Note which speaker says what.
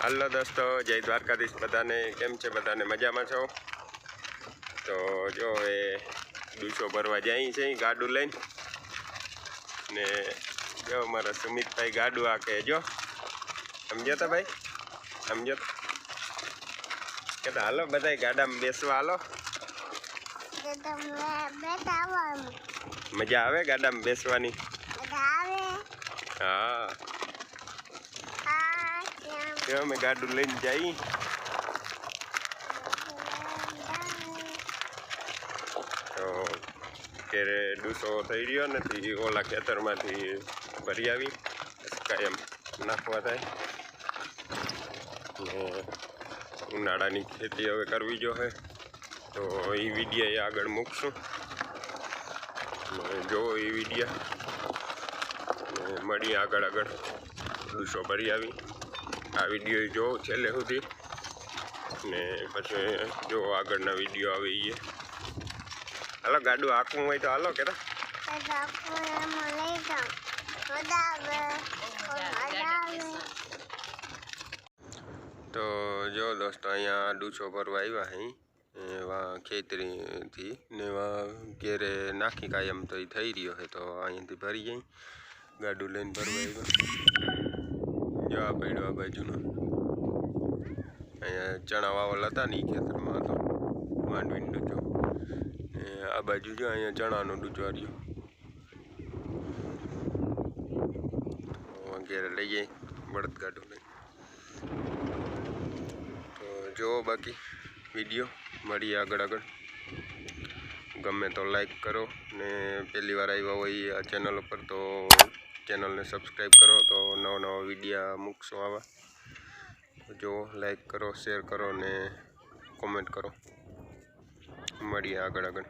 Speaker 1: Hello દોસ્તો, જય દ્વારકાધીશ બધાને. કેમ છે? બધાને મજામાં છો? તો જો એ ડૂસો ભરવા જાય છે ગાડું લઈને ને જો મારા સુમિતભાઈ ગાડું આકે જો સમજો તો ભાઈ, સમજો કે હાલો બધા ગાડામાં બેસવા હાલો. મજા આવે ગાડામાં બેસવાની? હા, અમે ગાડું લઈને જઈ. તો ત્યારે ડૂસો થઈ રહ્યો નથી, ઓલા ખેતરમાંથી ભરી આવી કાંઈ એમ નાખવા થાય ને ઉનાળાની ખેતી હવે કરવી જોઈએ. તો એ વિડીયો આગળ મૂકશું ને જો એ વિડીયો મળી આગળ ડૂસો ભરી આવી. આ વિડીયો જો છેલ્લે સુધી ને પછી જો આગળના વિડીયો આવે એ. હાલો ગાડું આખું હોય તો હાલો કેતા. તો જો દોસ્તો અહીંયા ડૂસો ભરવા આવ્યા અહીં એવા ખેતરીથી ને એવા ઘેરે નાખી કાયમ તો એ થઈ રહ્યો છે. તો અહીંયાથી ભરી જાય ગાડું લઈને ભરવા આવ્યા. જો આ પડ્યો આ બાજુનો અહીંયા ચણા વાવલ હતા ને એ ખેતરમાં હતો માંડવીનો ડૂચો. આ બાજુ જો અહીંયા ચણાનો ડૂચો રહ્યો. ઘેરે લઈ જાય બળદગાડું લઈ. તો જુઓ બાકી વિડીયો મળીએ આગળ. ગમે તો લાઈક કરો ને પહેલી વાર આવ્યા હોય આ ચેનલ ઉપર તો ચેનલને સબસ્ક્રાઈબ કરો. તો નવા વિડીયા મૂકશું આવા. જો લાઈક કરો, શેર કરો ને કોમેન્ટ કરો. મળીએ આગળ.